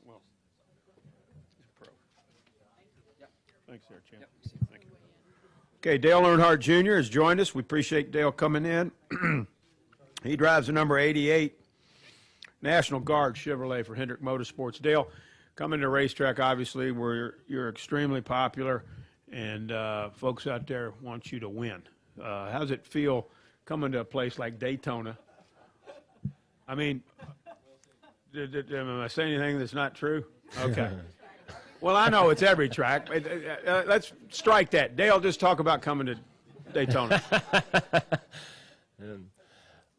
Well, he's a pro. Thanks there, Champ. Thank you. Okay, Dale Jr has joined us. We appreciate Dale coming in. He drives the number 88 National Guard Chevrolet for Hendrick Motorsports. Dale, coming to the racetrack, obviously, where you're extremely popular, and folks out there want you to win. How does it feel coming to a place like Daytona? I mean, am I saying anything that's not true? Okay. Well, I know it's every track. Let's strike that. Dale, just talk about coming to Daytona.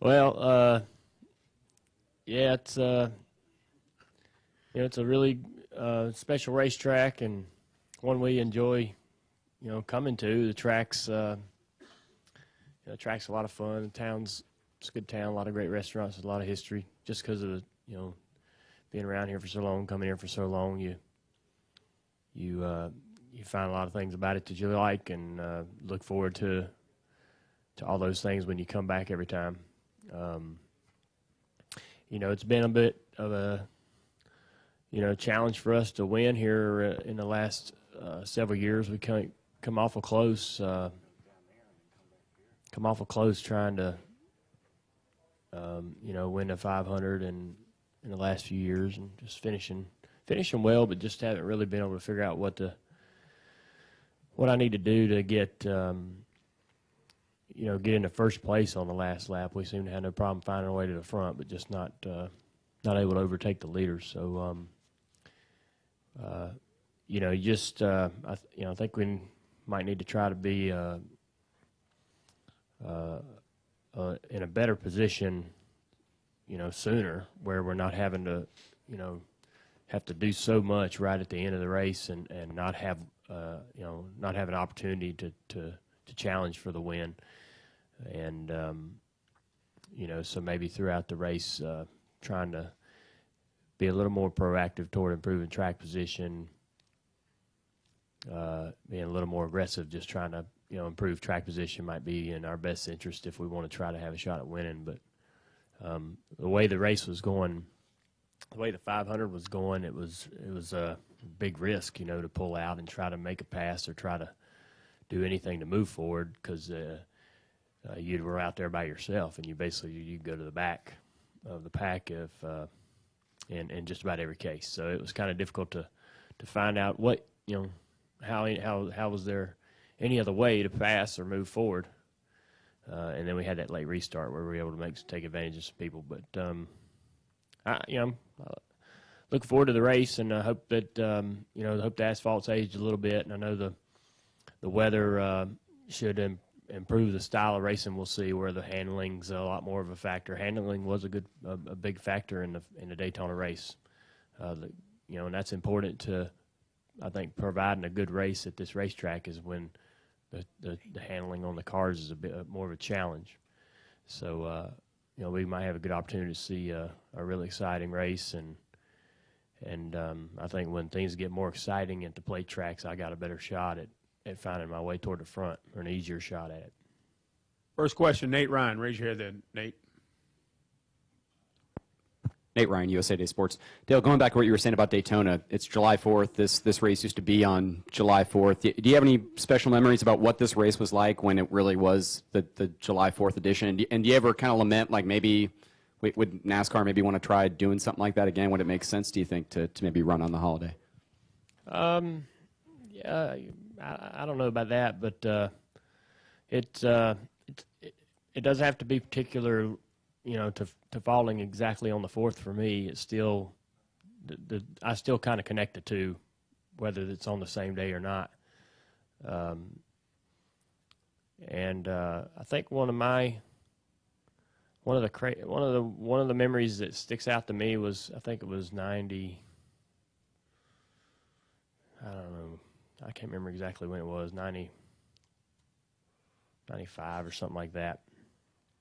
Well, yeah, it's it's a really special racetrack and one we enjoy, coming to. The track's the track's a lot of fun. The town's it's a good town, a lot of great restaurants, a lot of history. Just because of being around here for so long, coming here for so long, you find a lot of things about it that you like, and look forward to all those things when you come back every time. It's been a bit of a challenge for us to win here in the last several years. We come awful close, trying to win the 500 in the last few years, and just finishing well, but just haven't really been able to figure out what I need to do to get get into first place on the last lap. We seem to have no problem finding our way to the front, but just not able to overtake the leaders. So, I think we might need to try to be in a better position, sooner, where we're not having to, have to do so much right at the end of the race and not have, not have an opportunity to challenge for the win. And, so maybe throughout the race, trying to be a little more proactive toward improving track position, being a little more aggressive, just trying to, improve track position might be in our best interest if we want to try to have a shot at winning. But the way the race was going, the way the 500 was going, it was a big risk, to pull out and try to make a pass or try to do anything to move forward, because you were out there by yourself, and you go to the back of the pack if in just about every case. So it was kind of difficult to find out what how was there any other way to pass or move forward. And then we had that late restart where we were able to take advantage of some people. But I look forward to the race, and I hope that hope the asphalt's aged a little bit, and I know the weather should improve the style of racing. We'll see where the handling's a lot more of a factor. Handling was a big factor in the Daytona race, and that's important to, I think, providing a good race at this racetrack is when the handling on the cars is a bit more of a challenge. So we might have a good opportunity to see a really exciting race, and I think when things get more exciting at the plate tracks, I got a better shot at finding my way toward the front, or an easier shot at it. First question, Nate Ryan. Raise your hand then, Nate. Nate Ryan, USA Today Sports. Dale, going back to what you were saying about Daytona, it's July 4th. This race used to be on July 4th. Do you have any special memories about what this race was like when it really was the July 4th edition? And do you ever kind of lament, like, maybe would NASCAR maybe want to try doing something like that again? Would it make sense, do you think, to maybe run on the holiday? Yeah, I don't know about that, but it doesn't have to be particular, to falling exactly on the 4th for me. It's still I still kind of connect the two, whether it's on the same day or not. And I think one of the memories that sticks out to me was, I think it was 90. I don't know. I can't remember exactly when it was, 95 or something like that,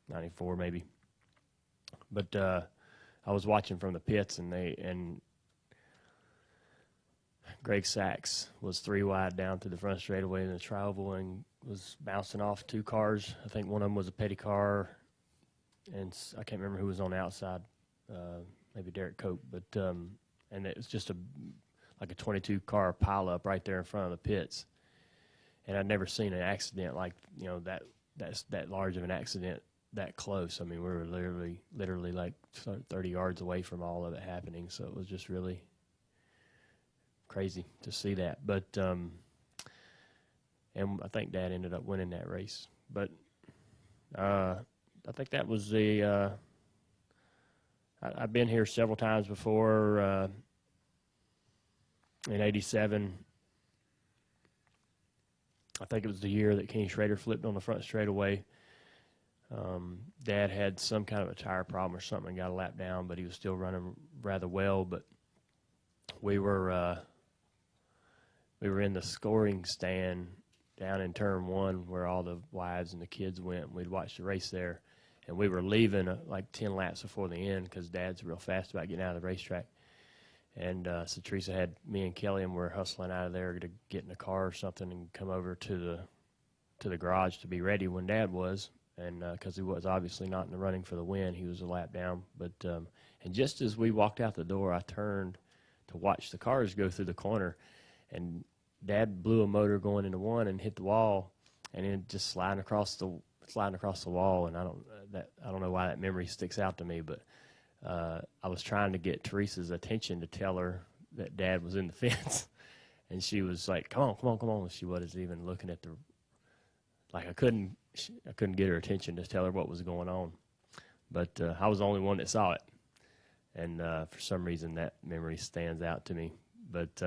94 maybe. But I was watching from the pits, and Greg Sachs was 3 wide down to the front straightaway in the tri-oval and was bouncing off 2 cars. I think one of them was a Petty car, and I can't remember who was on the outside, maybe Derek Cope. But and it was just like a 22-car pileup right there in front of the pits. And I'd never seen an accident like, you know, that large of an accident that close. I mean, we were literally like 30 yards away from all of it happening. So it was just really crazy to see that. But and I think Dad ended up winning that race. But I think that was the I've been here several times before. In '87, I think it was the year that Kenny Schrader flipped on the front straightaway. Dad had some kind of a tire problem or something and got a lap down, but he was still running rather well. But we were in the scoring stand down in turn 1 where all the wives and the kids went, and we'd watched the race there. And we were leaving like 10 laps before the end because Dad's real fast about getting out of the racetrack. And so Teresa had me and Kelly, and we're hustling out of there to get in the car or something and come over to the garage to be ready when Dad was. And because he was obviously not in the running for the win, he was a lap down. But and just as we walked out the door, I turned to watch the cars go through the corner, and Dad blew a motor going into one and hit the wall, and then just sliding across the wall. And I don't know why that memory sticks out to me, but I was trying to get Teresa's attention to tell her that Dad was in the fence, and she was like, "Come on!" She wasn't even looking at I couldn't get her attention to tell her what was going on, but I was the only one that saw it, and for some reason that memory stands out to me. But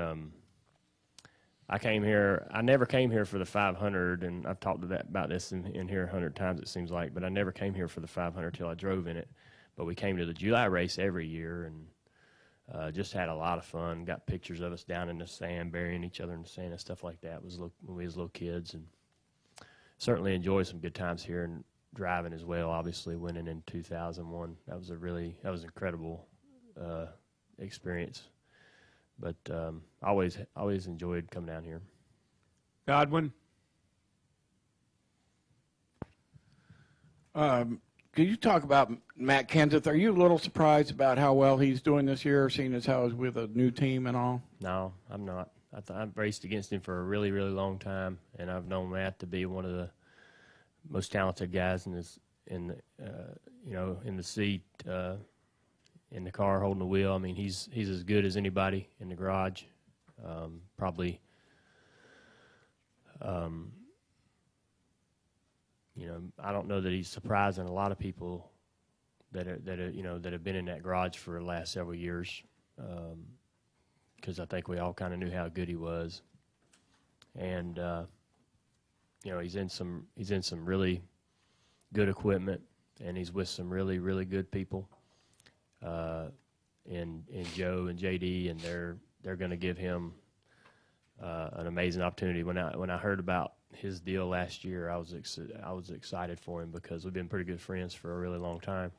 I never came here for the 500, and I've talked about this in here 100 times it seems like, but I never came here for the 500 till I drove in it. But we came to the July race every year and just had a lot of fun. Got pictures of us down in the sand, burying each other in the sand and stuff like that. When we was little kids, and certainly enjoyed some good times here and driving as well. Obviously, winning in 2001, that was incredible experience. But always enjoyed coming down here. Godwin? Could you talk about Matt Kenseth? Are you a little surprised about how well he's doing this year, seeing as how he's with a new team and all? No, I'm not. I've raced against him for a really, really long time, and I've known Matt to be one of the most talented guys in the seat, in the car, holding the wheel. I mean, he's as good as anybody in the garage. Probably. I don't know that he's surprising a lot of people that have been in that garage for the last several years, because I think we all kind of knew how good he was, and he's in some really good equipment, and he's with some really, really good people, in Joe and JD, and they're going to give him an amazing opportunity. When I heard about his deal last year, I was excited for him because we've been pretty good friends for a really long time,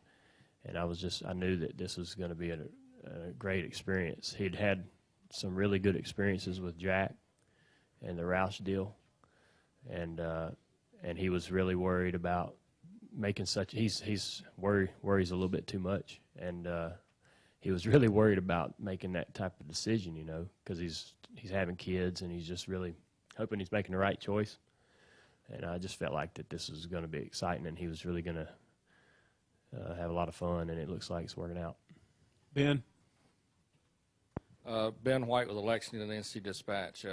and I knew that this was going to be a great experience. He'd had some really good experiences with Jack and the Roush deal, and he was really worried about making he's worries a little bit too much, and he was really worried about making that type of decision, because he's having kids, and he's just really hoping he's making the right choice. And I just felt like that this was going to be exciting, and he was really going to have a lot of fun, and it looks like it's working out. Ben? Ben White with the Lexington NC Dispatch.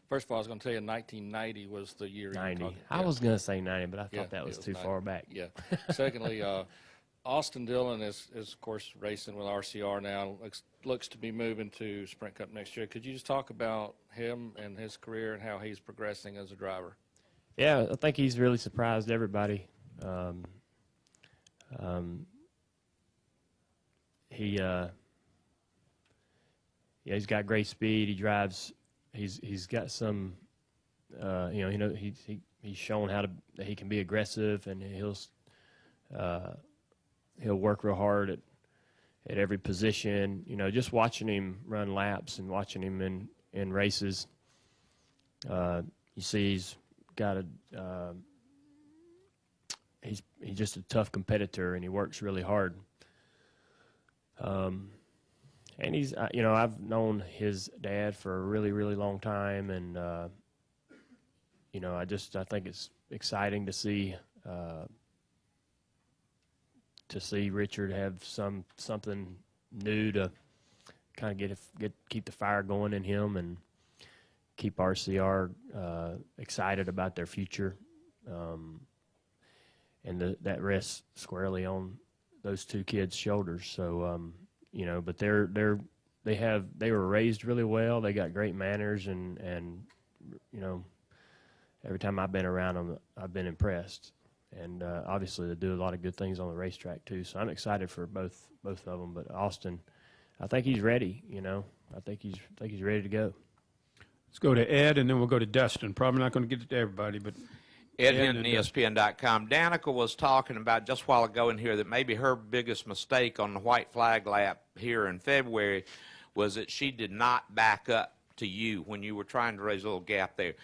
First of all, I was going to tell you 1990 was the year 90. you were talking. I was going to say 90, but I thought that was too 90. far back. Yeah. Secondly, Austin Dillon is of course racing with RCR now. Looks to be moving to Sprint Cup next year. Could you just talk about him and his career and how he's progressing as a driver? Yeah, I think he's really surprised everybody. He's got great speed. He drives. He's got some. He's shown that he can be aggressive, and he'll work real hard at every position. Just watching him run laps and watching him in races, you see he's got he's just a tough competitor, and he works really hard. And he's, you know, I've known his dad for a really, really long time, and you know, I think it's exciting to see Richard have something new to kind of keep the fire going in him and keep RCR excited about their future, and that rests squarely on those two kids' shoulders. So you know, but they were raised really well. They got great manners, and you know, every time I've been around them, I've been impressed. And obviously, they do a lot of good things on the racetrack too. So I'm excited for both of them. But Austin, I think he's ready. You know, I think he's ready to go. Let's go to Ed, and then we'll go to Dustin. Probably not going to get to everybody, but Ed Hinton, ESPN.com. Danica was talking about just a while ago in here that maybe her biggest mistake on the white flag lap here in February was that she did not back up to you when you were trying to raise a little gap there.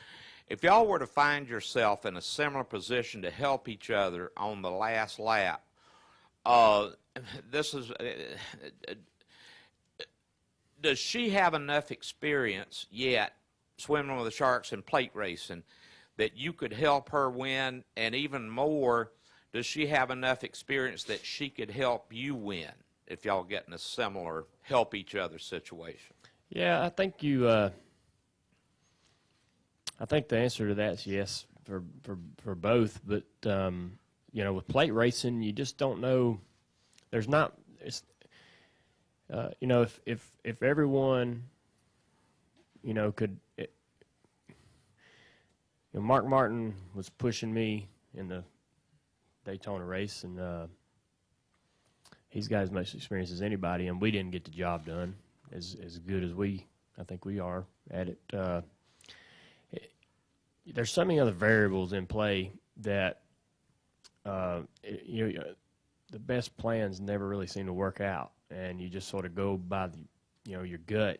If y'all were to find yourself in a similar position to help each other on the last lap, does she have enough experience yet swimming with the sharks and plate racing that you could help her win? And even more, does she have enough experience that she could help you win if y'all get in a similar help each other situation? Yeah, I think I think the answer to that is yes for both. But you know, with plate racing, you just don't know. There's not. It's you know, if everyone, you know, could. You know, Mark Martin was pushing me in the Daytona race, and he's got as much experience as anybody, and we didn't get the job done as good as I think we are at it. There's so many other variables in play that you know, the best plans never really seem to work out, and you just sort of go by your gut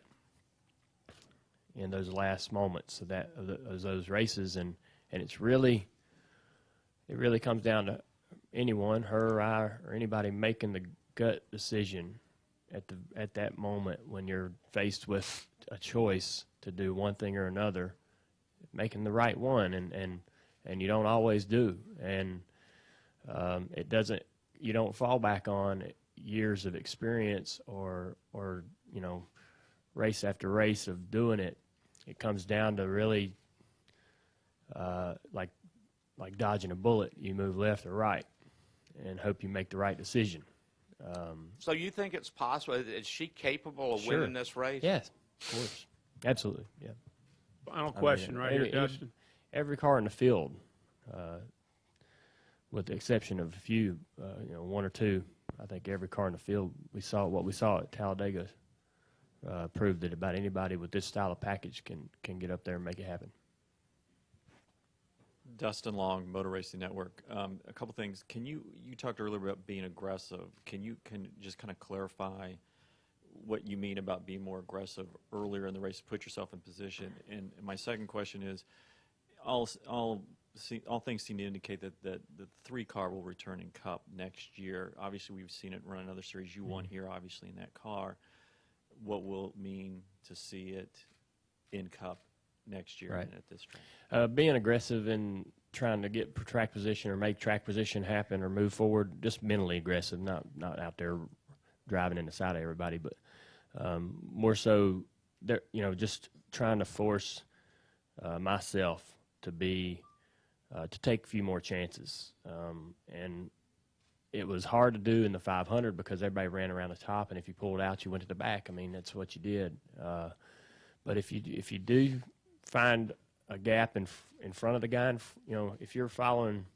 in those last moments of those races, and it really comes down to anyone, her or I or anybody, making the gut decision at that moment when you're faced with a choice to do one thing or another, making the right one, and you don't always do, and you don't fall back on years of experience or you know, race after race of doing it. It comes down to really like dodging a bullet. You move left or right and hope you make the right decision. So you think it's possible? Is she capable of Sure. winning this race? Yes, of course. Absolutely, yeah. final question right here, Dustin. Every car in the field, with the exception of a few, you know, one or two, I think every car in the field, what we saw at Talladega proved that about anybody with this style of package can get up there and make it happen. Dustin Long, Motor Racing Network. A couple things. You talked earlier about being aggressive. Can you just kind of clarify what you mean about being more aggressive earlier in the race to put yourself in position? And my second question is, all things seem to indicate that the 3-car will return in Cup next year. Obviously, we've seen it run another series. You won here, obviously, in that car. What will it mean to see it in Cup next year and at this track? Being aggressive in trying to get track position or make track position happen or move forward, just mentally aggressive, not out there driving in the side of everybody, but more so, you know, just trying to force myself to take a few more chances. And it was hard to do in the 500 because everybody ran around the top, and if you pulled out, you went to the back. I mean, that's what you did. But if you do find a gap in front of the guy, you know, if you're following,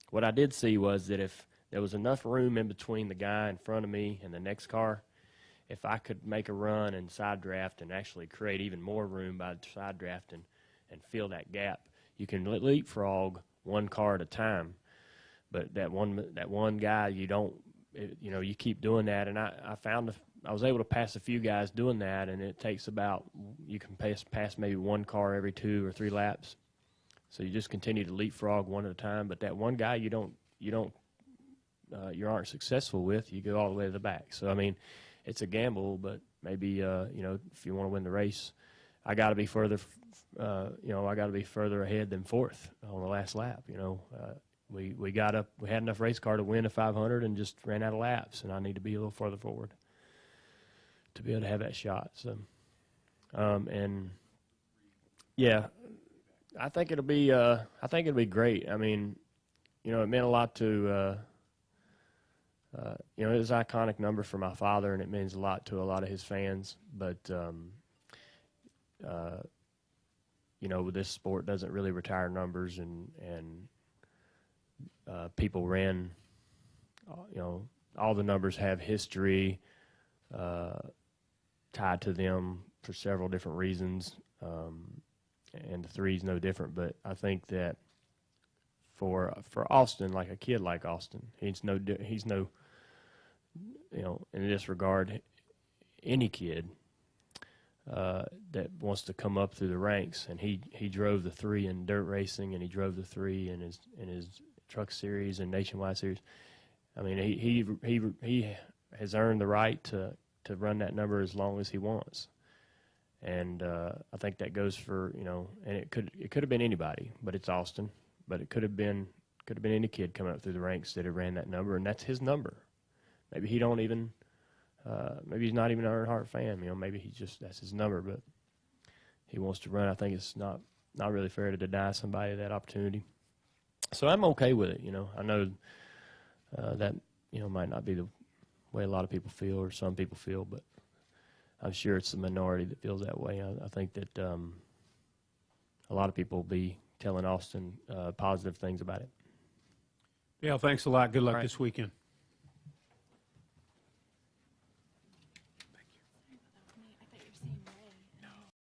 what I did see was that if there was enough room in between the guy in front of me and the next car, if I could make a run and side draft and actually create even more room by side drafting and fill that gap, you can leapfrog one car at a time. But that one guy, you don't, you know, you keep doing that. And I found I was able to pass a few guys doing that, and it takes about, you can pass maybe one car every 2 or 3 laps. So you just continue to leapfrog one at a time. But that one guy you aren't successful with, you go all the way to the back. So I mean, it's a gamble, but maybe you know, if you want to win the race, I got to be further. You know, I got to be further ahead than fourth on the last lap. You know, we had enough race car to win a 500 and just ran out of laps, and I need to be a little further forward to be able to have that shot. So, and yeah, I think it'll be great. I mean, you know, it meant a lot to. You know, it was an iconic number for my father, and it means a lot to a lot of his fans. But you know, this sport doesn't really retire numbers, and people ran. You know, all the numbers have history tied to them for several different reasons, and the 3 is no different. But I think that for Austin, like a kid like Austin, he's no, you know, in this regard, any kid that wants to come up through the ranks, and he drove the 3 in dirt racing, and he drove the 3 in his truck series and nationwide series. I mean, he has earned the right to run that number as long as he wants, and I think that goes for, you know, and it could have been anybody, but it's Austin, but it could have been any kid coming up through the ranks that had ran that number, and that's his number. Maybe he don't even, maybe he's not even an Earnhardt fan. You know, maybe that's his number, but he wants to run. I think it's not really fair to deny somebody that opportunity. So I'm okay with it. You know, I know that, you know, might not be the way a lot of people feel or some people feel, but I'm sure it's the minority that feels that way. I think that a lot of people will be telling Austin positive things about it. Dale, thanks a lot. Good luck All right. this weekend. I thought you were saying